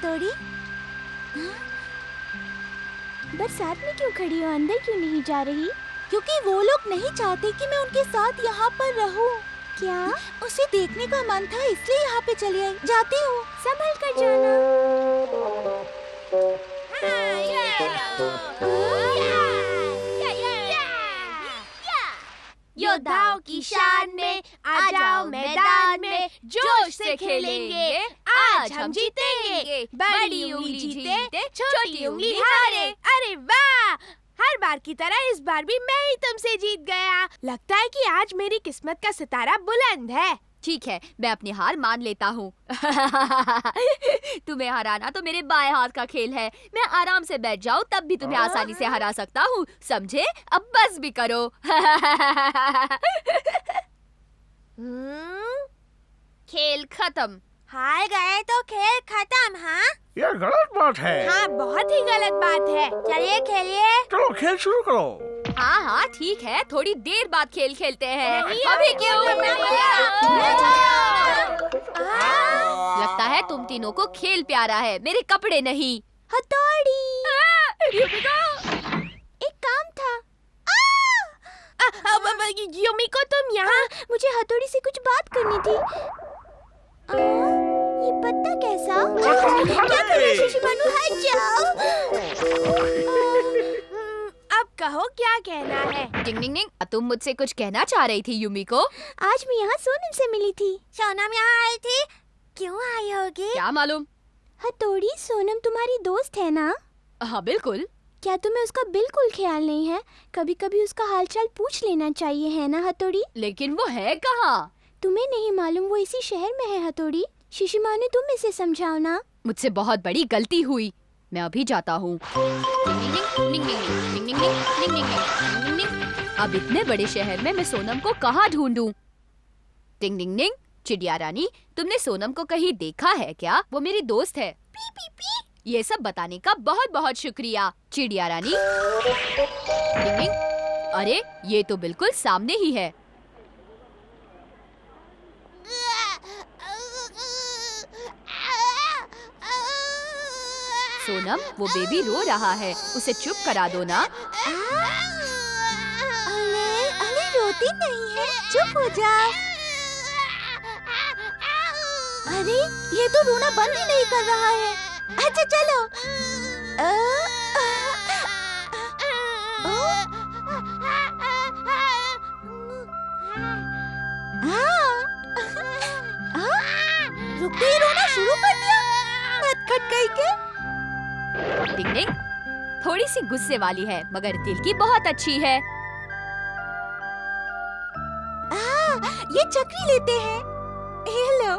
हथौड़ी? बरसात में क्यों खड़ी हो, अंदर क्यों नहीं जा रही? क्योंकि वो लोग नहीं चाहते कि मैं उनके साथ यहाँ पर रहूँ। क्या? उसे देखने का मन था इसलिए यहाँ पे चली आई। जाती हूँ, संभल कर जाना। योद्धाओं की शान में आ जाओ मैदान में, जोश से खेलेंगे आज हम जीतेंगे। बड़ी उंगली जीते, छोटी उंगली हारे। अरे वाह, हर बार की तरह इस बार भी मैं ही तुमसे जीत गया। लगता है कि आज मेरी किस्मत का सितारा बुलंद है। ठीक है, मैं अपनी हार मान लेता हूँ। तुम्हें हराना तो मेरे बाएं हाथ का खेल है। मैं आराम से बैठ जाऊँ तब भी तुम्हें आसानी से हरा सकता हूँ, समझे? अब बस भी करो। खेल खत्म। हार गए तो खेल खत्म? हाँ, ये गलत बात है। हाँ, बहुत ही गलत बात है। चलिए खेलिए। चलो खेल शुरू करो। हाँ हाँ ठीक है, थोड़ी देर बाद खेल खेलते हैं। अभी क्यों? लगता है तुम तीनों को खेल प्यारा है, मेरे कपड़े नहीं। हथौड़ी, एक काम था। युमिको, तुम यहाँ? मुझे हथौड़ी से कुछ बात करनी थी। ये पत्ता कैसा? क्या कर रहे शिशिमानु, हट जाओ। अब कहो क्या कहना है? डिंग डिंग डिंग, तुम मुझसे कुछ कहना चाह रही थी युमिको? आज मैं यहाँ सोनम से मिली थी। सोनम यहाँ आई थी? क्यों आई होगी? क्या मालूम। हथौड़ी, सोनम तुम्हारी दोस्त है ना? हाँ बिल्कुल। क्या तुम्हें उसका बिल्कुल ख्याल नहीं है? कभी कभी उसका हालचाल पूछ लेना चाहिए, है ना हथौड़ी? लेकिन वो है कहाँ? तुम्हें नहीं मालूम वो इसी शहर में है हथौड़ी। शिशिमानु, तुम इसे समझाओ ना। मुझसे बहुत बड़ी गलती हुई, मैं अभी जाता हूँ। अब इतने बड़े शहर में मैं सोनम को कहाँ ढूंढूं? टिंग टिंग टिंग, चिड़िया रानी, तुमने सोनम को कहीं देखा है क्या? वो मेरी दोस्त है। P P P. ये सब बताने का बहुत बहुत शुक्रिया चिड़िया रानी। टिंग टिंग, अरे ये तो बिल्कुल सामने ही है। सोनम, वो बेबी रो रहा है, उसे चुप करा दो ना। अरे अरे, रोती नहीं है, चुप हो जाओ। अरे ये तो रोना बंद ही नहीं कर रहा है। अच्छा चलो। रुकते ही रोना शुरू कर दिया। नटखट कहीं के। टिंग टिंग, थोड़ी सी गुस्से वाली है मगर दिल की बहुत अच्छी है। ये चक्री लेते हैं। हेलो।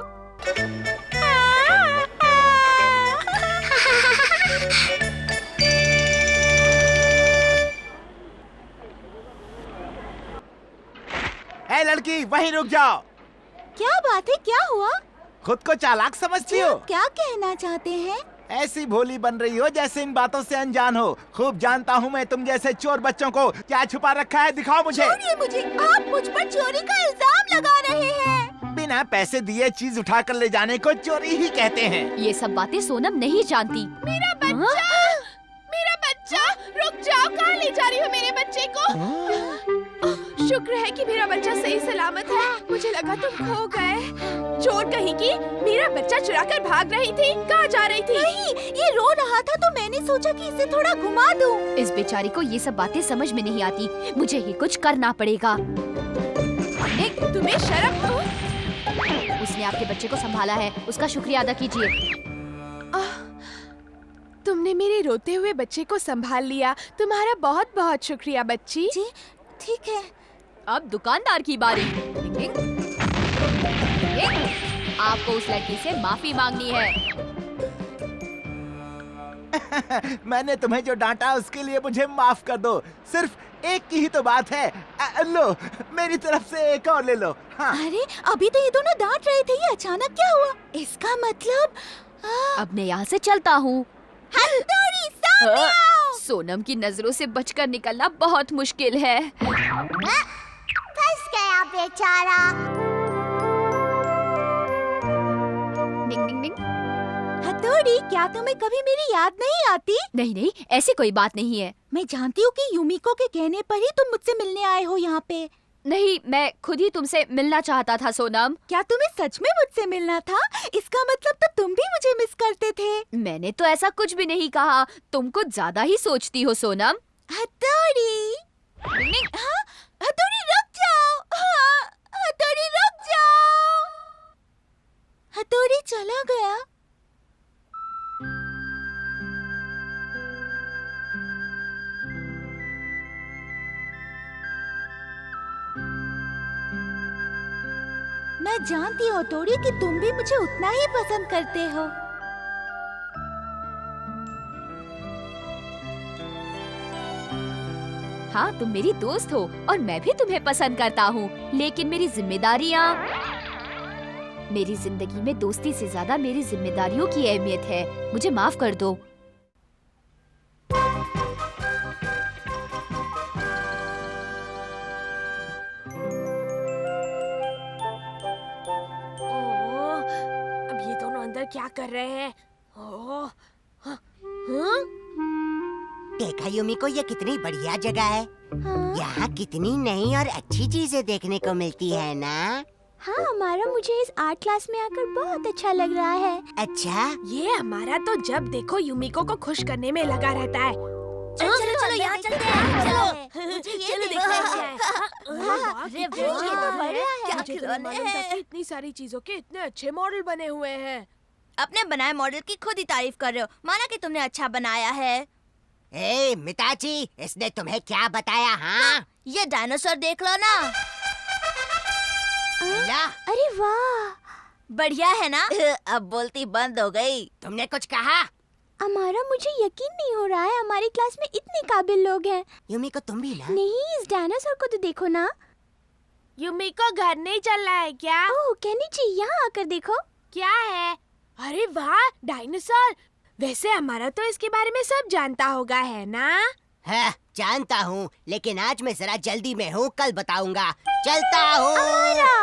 ए लड़की, वहीं रुक जाओ। क्या बात है, क्या हुआ? खुद को चालाक समझती हो? क्या कहना चाहते हैं? ऐसी भोली बन रही हो जैसे इन बातों से अनजान हो। खूब जानता हूँ मैं तुम जैसे चोर बच्चों को। क्या छुपा रखा है, दिखाओ मुझे। छोड़िए मुझे, आप मुझ पर चोरी का इल्जाम लगा रहे हैं। बिना पैसे दिए चीज उठा कर ले जाने को चोरी ही कहते हैं। ये सब बातें सोनम नहीं जानती। मेरा बच्चा, मेरा बच्चा, रुक जाओ, कहाँ ले जा रही हो मेरे बच्चे को? शुक्र है कि मेरा बच्चा सही सलामत है। मुझे लगा तुम खो गए। चोर कहीं की, मेरा बच्चा चुरा कर भाग रही थी। कहाँ जा रही थी? नहीं, ये रो रहा था तो मैंने सोचा कि इसे थोड़ा घुमा दूं। इस बेचारी को ये सब बातें समझ में नहीं आती, मुझे ही कुछ करना पड़ेगा। तुम्हें शर्म हो? उसने आपके बच्चे को संभाला है, उसका शुक्रिया अदा कीजिए। तुमने मेरे रोते हुए बच्चे को संभाल लिया। तुम्हारा बहुत बहुत शुक्रिया बच्ची। जी ठीक है। अब दुकानदार की बारी। आपको उस लड़की से माफी मांगनी है। मैंने तुम्हें जो डांटा उसके लिए मुझे माफ कर दो। सिर्फ एक की ही तो बात है। लो, मेरी तरफ से एक और ले लो। हाँ। अरे अभी तो ये दोनों डांट रहे थे, ये अचानक क्या हुआ? इसका मतलब अब मैं यहाँ से चलता हूँ। हथौड़ी, सामने आओ। सोनम की नजरों से बचकर निकलना बहुत मुश्किल है। फंस गया बेचारा। डिंग डिंग डिंग। हथौड़ी, हथौड़ी, क्या तुम्हें कभी मेरी याद नहीं आती? नहीं नहीं, ऐसी कोई बात नहीं है। मैं जानती हूँ कि यूमिको के कहने पर ही तुम मुझसे मिलने आए हो यहाँ पे। नहीं, मैं खुद ही तुमसे मिलना चाहता था सोनम। क्या तुम्हें सच में मुझसे मिलना था? इसका मतलब तो तुम भी मुझे मिस करते थे। मैंने तो ऐसा कुछ भी नहीं कहा, तुम कुछ ज्यादा ही सोचती हो सोनम। हथौड़ी, हाँ, हथौड़ी रुक जाओ। हाँ, हथौड़ी रुक जाओ। हथौड़ी चला गया। मैं जानती हूँ हथौड़ी कि तुम भी मुझे उतना ही पसंद करते हो। हाँ, तुम मेरी दोस्त हो और मैं भी तुम्हें पसंद करता हूँ, लेकिन मेरी जिम्मेदारियाँ, मेरी जिंदगी में दोस्ती से ज्यादा मेरी जिम्मेदारियों की अहमियत है। मुझे माफ कर दो। अब ये दोनों अंदर क्या कर रहे हैं? ओह, हाँ, हाँ? देखा यूमिको, ये कितनी बढ़िया जगह है। हाँ, यहाँ कितनी नई और अच्छी चीजें देखने को मिलती है ना। हाँ, हमारा मुझे इस आर्ट क्लास में आकर बहुत अच्छा लग रहा है। अच्छा, ये हमारा तो जब देखो यूमिको को खुश करने में लगा रहता है। चलो चलो यहाँ चलते हैं। चलो, मुझे ये देखना है। अरे वाह, ये तो बड़ा है। क्या खिलौने हैं? इतनी सारी चीजों के इतने अच्छे मॉडल बने हुए हैं। अपने बनाए मॉडल की खुद ही तारीफ कर रहे हो, माना कि तुमने अच्छा बनाया है। ए मिताची, इसने तुम्हें क्या बताया? हाँ, ये डायनासोर देख लो ना। ला, अरे वाह, बढ़िया है ना? अब बोलती बंद हो गई। तुमने कुछ कहा? हमारा मुझे यकीन नहीं हो रहा है, हमारी क्लास में इतने काबिल लोग हैं। यूमिको, तुम भी ना? नहीं, इस डायनासोर को तो देखो ना। यूमिको घर नहीं चल रहा है क्या? ओह केनिची, यहाँ आकर देखो। क्या है? अरे वाह, डायनासोर। वैसे हमारा तो इसके बारे में सब जानता होगा, है ना? हाँ, जानता हूँ, लेकिन आज मैं जरा जल्दी में हूँ, कल बताऊंगा। चलता हूँ।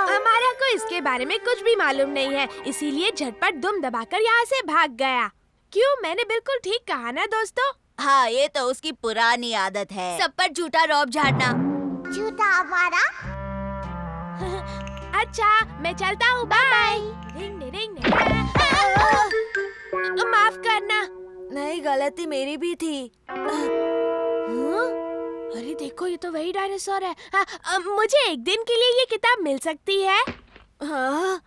हमारा को इसके बारे में कुछ भी मालूम नहीं है, इसीलिए झटपट दुम दबाकर यहाँ से भाग गया। क्यों, मैंने बिल्कुल ठीक कहा ना दोस्तों? हाँ, ये तो उसकी पुरानी आदत है, सब पर झूठा रौब झाड़ना। झूठा हमारा? अच्छा, मैं चलता हूँ, बाय। Ring ring. माफ करना। नहीं, गलती मेरी भी थी। हाँ? अरे देखो, ये तो वही डायनासोर है। मुझे एक दिन के लिए ये किताब मिल सकती है? हाँ?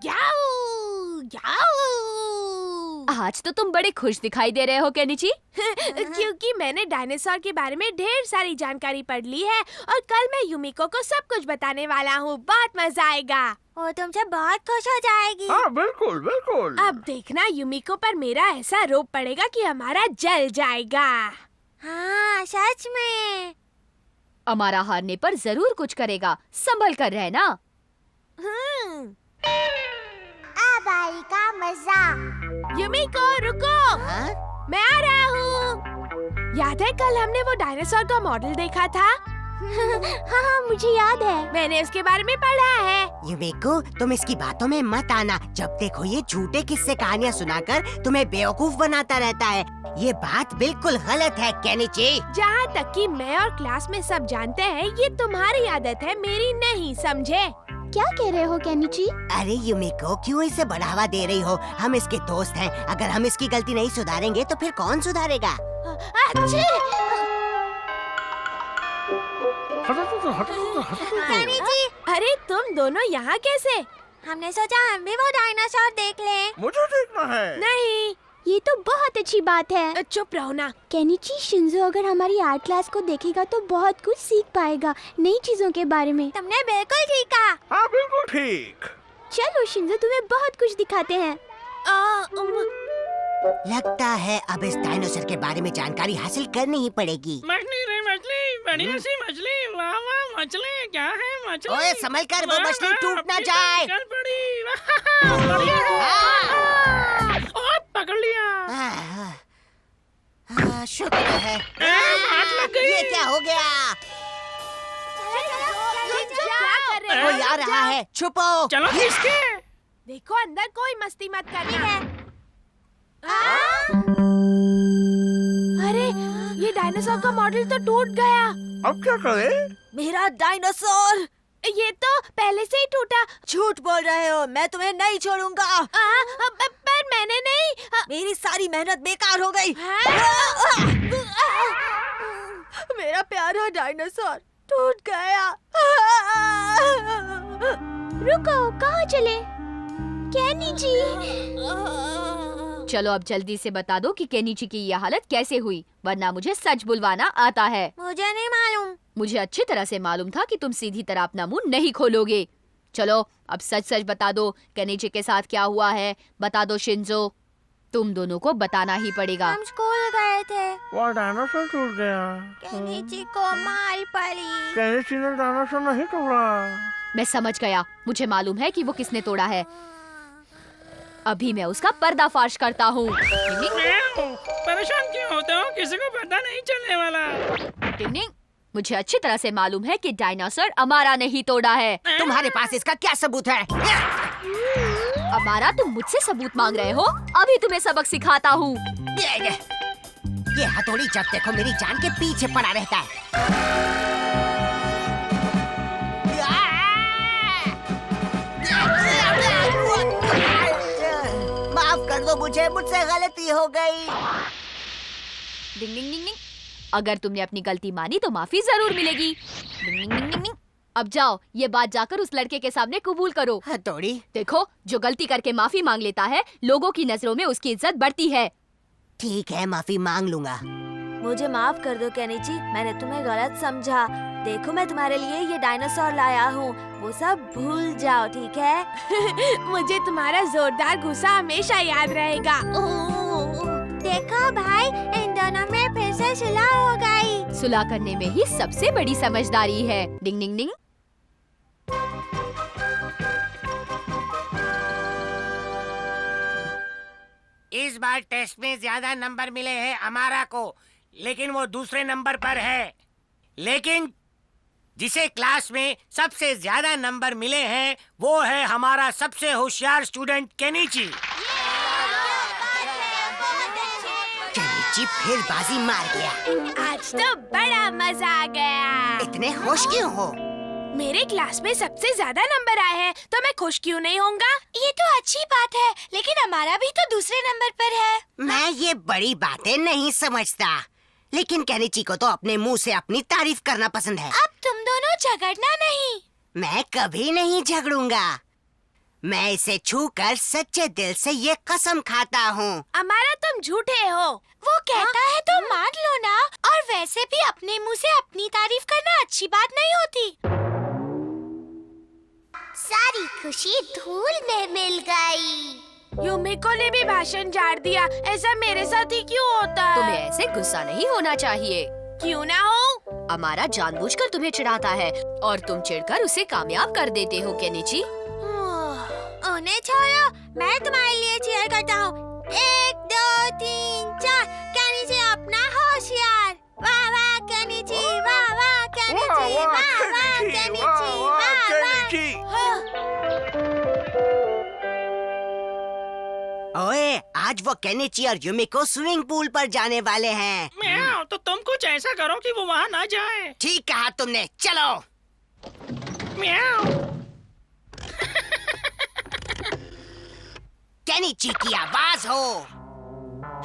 याऊ, याऊ। आज तो तुम बड़े खुश दिखाई दे रहे हो केनिची। क्योंकि मैंने डायनासोर के बारे में ढेर सारी जानकारी पढ़ ली है और कल मैं यूमिको को सब कुछ बताने वाला हूँ। बहुत मजा आएगा। वो तुमसे बहुत खुश हो जाएगी। हाँ बिल्कुल बिल्कुल। अब देखना, यूमिको पर मेरा ऐसा रोब पड़ेगा कि हमारा जल जाएगा। हाँ, सच में। हमारा हारने पर जरूर कुछ करेगा, संभल कर रहना। अब आएगा मजा। यूमिको रुको, हाँ? मैं आ रहा हूँ। याद है कल हमने वो डायनासोर का मॉडल देखा था? हाँ, मुझे याद है। मैंने इसके बारे में पढ़ा है। यूमिको, तुम इसकी बातों में मत आना। जब देखो ये झूठे किस्से कहानियाँ सुनाकर तुम्हें बेवकूफ बनाता रहता है। ये बात बिल्कुल गलत है केनिची। जहाँ तक कि मैं और क्लास में सब जानते हैं, ये तुम्हारी आदत है, मेरी नहीं, समझे? क्या कह रहे हो केनिची? अरे यूमिको, क्यों इसे बढ़ावा दे रही हो? हम इसके दोस्त हैं। अगर हम इसकी गलती नहीं सुधारेंगे तो फिर कौन सुधारेगा? केनिची, अरे तुम दोनों यहाँ कैसे? हमने सोचा हम भी वो डायनासोर देख लें। मुझे देखना है। नहीं, ये तो बहुत अच्छी बात है। चुप रहो ना। केनिची, शिंजो अगर हमारी आर्ट क्लास को देखेगा तो बहुत कुछ सीख पाएगा नई चीजों के बारे में। तुमने बिल्कुल ठीक कहा। हाँ बिल्कुल ठीक। चलो शिंजो, तुम्हें बहुत कुछ दिखाते हैं। लगता है अब इस डायनासोर के बारे में जानकारी हासिल करनी ही पड़ेगी। मछली रे मछली, बढ़िया सी मछली। वाह वाह, मछली क्या है मछली। ओए संभल कर, वो वाह, मछली वाह, टूट ना अपनी जाए। निकल पड़ी। वाह, बढ़िया है। ओए, पकड़ लिया। शुक्र है। हाथ लग गई। ये क्या हो गया? चलो, क्या रहे कोई आ रहा है, छुपो। चलो किसके? देखो अंदर कोई मस्ती मत करना। अरे ये डायनासोर का मॉडल तो टूट गया। अब क्या करे? मेरा डायनासोर। ये तो पहले से ही टूटा। झूठ बोल रहे हो, मैं तुम्हें नहीं छोड़ूंगा। पर मैंने नहीं। मेरी सारी मेहनत बेकार हो गई। मेरा प्यारा डायनासोर टूट गया। रुको, कहाँ चले? केनिची। चलो अब जल्दी से बता दो कि केनिची की यह हालत कैसे हुई, वरना मुझे सच बुलवाना आता है। मुझे नहीं मालूम। मुझे अच्छी तरह से मालूम था कि तुम सीधी तरह अपना मुंह नहीं खोलोगे। चलो अब सच सच बता दो, केनिची के साथ क्या हुआ है? बता दो शिंजो, तुम दोनों को बताना ही पड़ेगा। हम स्कूल गए थे। वो डायनासोर टूट गया। केनिची को मार पड़ी। केनिची ने डायनासोर नहीं तोड़ा। मैं समझ गया, मुझे मालूम है कि वो किसने तोड़ा है। अभी मैं उसका पर्दाफाश करता हूँ। परेशान क्यों होते हो? किसी को पता नहीं चलने वाला। टिंग, मुझे अच्छी तरह से मालूम है कि डायनासोर अमारा नहीं तोड़ा है। तुम्हारे पास इसका क्या सबूत है? अमारा, तुम मुझसे सबूत मांग रहे हो? अभी तुम्हें सबक सिखाता हूँ। ये हथौड़ी जब देखो मेरी जान के पीछे पड़ा रहता है। माफ कर दो मुझे, मुझसे गलती हो गई। डिंग डिंग डिंग डिंग। अगर तुमने अपनी गलती मानी तो माफी जरूर मिलेगी। डिंग डिंग डिंग डिंग डिंग। अब जाओ, ये बात जाकर उस लड़के के सामने कबूल करो। हथौड़ी। देखो, जो गलती करके माफी मांग लेता है, लोगों की नजरों में उसकी इज्जत बढ़ती है। ठीक है, माफी मांग लूंगा। मुझे माफ कर दो केनिची, मैंने तुम्हें गलत समझा। देखो मैं तुम्हारे लिए ये डायनासोर लाया हूँ, वो सब भूल जाओ, ठीक है? मुझे तुम्हारा जोरदार गुस्सा हमेशा याद रहेगा। देखो भाई, इन दोनों में फिर से सुलह हो गई। सुलह करने में ही सबसे बड़ी समझदारी है। डिंग डिंग डिंग। इस बार टेस्ट में ज्यादा नंबर मिले हैं अमारा को, लेकिन वो दूसरे नंबर पर है। लेकिन जिसे क्लास में सबसे ज्यादा नंबर मिले हैं वो है हमारा सबसे होशियार स्टूडेंट केनिची। केनिची फिर बाजी मार गया। आज तो बड़ा मजा आ गया। इतने खुश क्यों हो? मेरे क्लास में सबसे ज्यादा नंबर आए हैं, तो मैं खुश क्यों नहीं होऊंगा? ये तो अच्छी बात है, लेकिन हमारा भी तो दूसरे नंबर पर है। मैं ये बड़ी बातें नहीं समझता, लेकिन केनिची को तो अपने मुंह से अपनी तारीफ करना पसंद है। अब तुम दोनों झगड़ना नहीं। मैं कभी नहीं झगड़ूंगा। मैं इसे छूकर सच्चे दिल से ये कसम खाता हूँ। हमारा तुम झूठे हो। वो कहता है तो मान लो ना, और वैसे भी अपने मुंह से अपनी तारीफ करना अच्छी बात नहीं होती। सारी खुशी धूल में मिल गई। यूमिको ने भी भाषण झाड़ दिया। ऐसा मेरे साथ ही क्यों होता है? तुम्हें ऐसे गुस्सा नहीं होना चाहिए। क्यों ना हो? अमारा जानबूझकर तुम्हें चिढ़ाता है और तुम चिढ़कर उसे कामयाब कर देते हो केनिची। उन्हें छोड़ो, मैं तुम्हारे लिए चीयर करता हूँ। 1 2 3 4। केनिची अपना होशियार। वाह वाह केनिची, वाह वाह केनिची, वाह वाह केनिची, वाह वाह। ओए, आज वो केनिची और यूमिको स्विमिंग पूल पर जाने वाले हैं। म्याऊ, तो तुम कुछ ऐसा करो कि वो वहाँ ना जाए। ठीक कहा तुमने, चलो। म्याऊ। केनिची की आवाज हो।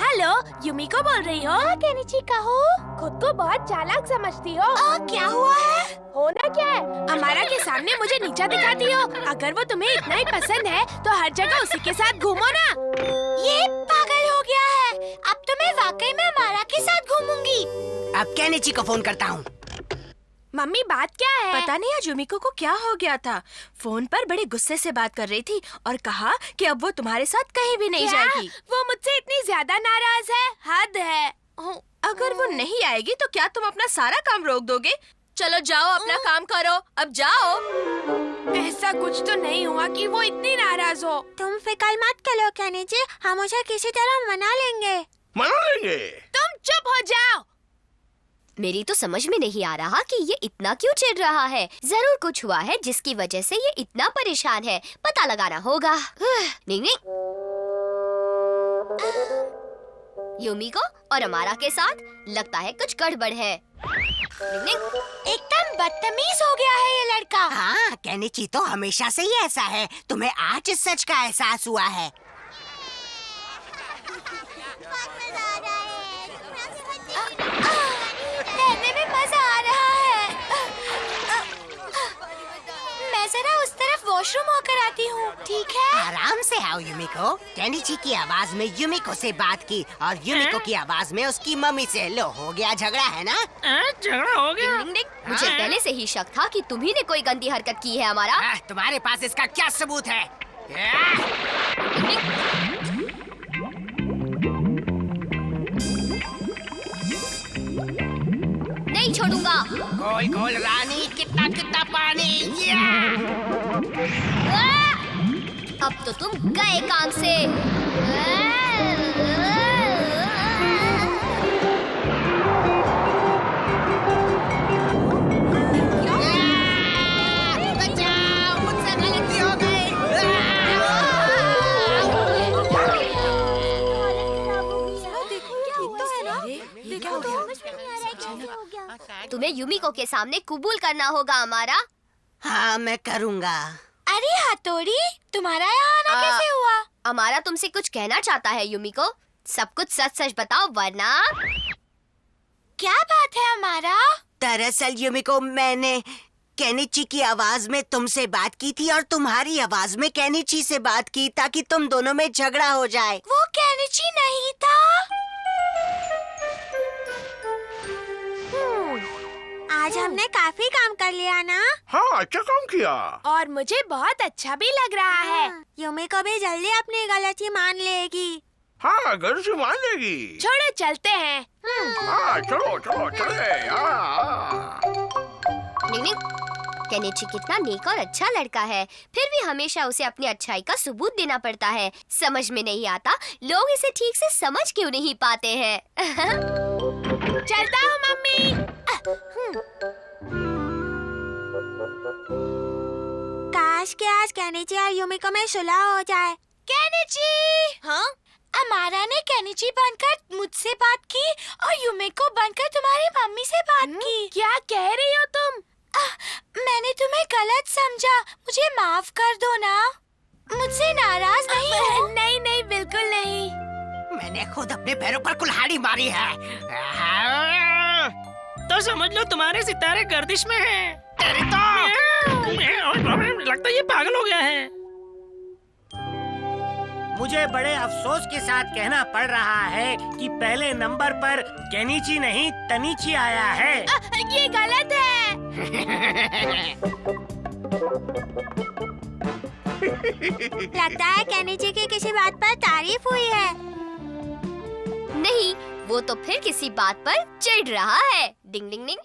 हेलो, यूमिको बोल रही हो? केनिची कहो। खुद को बहुत चालाक समझती हो। क्या हुआ है? होना क्या है? अमारा के सामने मुझे नीचा दिखाती हो। अगर वो तुम्हें इतना ही पसंद है तो हर जगह उसी के साथ घूमो ना। ये पागल हो गया है। अब तो मैं वाकई में अमारा के साथ घूमूंगी। अब केनिची को फोन करता हूँ। मम्मी, बात क्या है? पता नहीं आज यूमिको को क्या हो गया था। फोन पर बड़े गुस्से से बात कर रही थी और कहा कि अब वो तुम्हारे साथ कहीं भी नहीं क्या? जाएगी। वो मुझसे इतनी ज्यादा नाराज है? हद है। अगर वो नहीं आएगी तो क्या तुम अपना सारा काम रोक दोगे? चलो जाओ, अपना काम करो, अब जाओ। ऐसा कुछ तो नहीं हुआ कि वो इतनी नाराज हो। तुम फिक्र मत करो केनिची, हम उसे किसी तरह मना लेंगे। मना लेंगे। तुम चुप हो जाओ। मेरी तो समझ में नहीं आ रहा कि ये इतना क्यों चिढ़ रहा है। जरूर कुछ हुआ है जिसकी वजह से ये इतना परेशान है। पता लगाना होगा। निंग निंग। युमिको और अमारा के साथ लगता है कुछ गड़बड़ है। निंग निंग। एकदम बदतमीज हो गया है ये लड़का। हाँ, केनिची तो हमेशा से ही ऐसा है। तुम्हें आज इस सच का एहसास हुआ है। तैरने में मजा आ रहा है। मैं जरा उस तरफ वॉशरूम होकर आती हूँ, ठीक है? आराम से आओ युमिको। केनिची की आवाज में युमिको से बात की और युमिको की आवाज में उसकी मम्मी से। लो, हो गया झगड़ा, है ना? झगड़ा हो गया। निंग निंग। मुझे पहले से ही शक था कि तुम्ही ने कोई गंदी हरकत की है अमारा। तुम्हारे पास इसका क्या सबूत है? निंग निंग। नहीं छोड़ूंगा। गोल गोल रानी, कितना कितना पानी। अब तो तुम गए काम से। बचाओ, मुझसे गलती हो गई। तुम्हें युमिको के सामने कबूल करना होगा अमारा। हाँ, मैं करूँगा। अरे हथौड़ी, तुम्हारा यहाँ आना कैसे हुआ? अमारा तुमसे कुछ कहना चाहता है युमिको। सब कुछ सच सच बताओ वरना। क्या बात है हमारा? दरअसल युमिको, मैंने केनिची की आवाज में तुमसे बात की थी और तुम्हारी आवाज में केनिची से बात की ताकि तुम दोनों में झगड़ा हो जाए। वो केनिची नहीं था। आज हमने काफी काम कर लिया ना? हाँ, अच्छा काम किया। और मुझे बहुत अच्छा भी लग रहा है। युमिको भी जल्दी अपनी गलती मान लेगी। हाँ, घर से मान लेगी। छोड़ो, चलते हैं। हाँ, चलो चलो चले। निंग निंग। केनिची कितना नेक और अच्छा लड़का है, फिर भी हमेशा उसे अपनी अच्छाई का सबूत देना पड़ता है। समझ में नहीं आता लोग इसे ठीक से समझ क्यों नहीं पाते हैं। चलता हूँ मम्मी। काश के आज केनिची और युमिको में सुलह हो जाए। केनिची! हाँ? अमारा ने केनिची बनकर मुझसे बात की और युमिको बनकर तुम्हारी मम्मी से बात की। क्या कह रही हो तुम? मैंने तुम्हें गलत समझा, मुझे माफ कर दो ना। मुझसे नाराज नहीं हो? नहीं नहीं, बिल्कुल नहीं। मैंने खुद अपने पैरों पर कुल्हाड़ी मारी है। तो समझ लो तुम्हारे सितारे गर्दिश में हैं। तेरी तो लगता है ये पागल हो गया है। मुझे बड़े अफसोस के साथ कहना पड़ रहा है कि पहले नंबर पर केनिची नहीं तनीची आया है। ये गलत है। लगता है केनिची की किसी बात पर तारीफ हुई है। नहीं, वो तो फिर किसी बात पर चिढ़ रहा है। डिंग डिंग डिंग।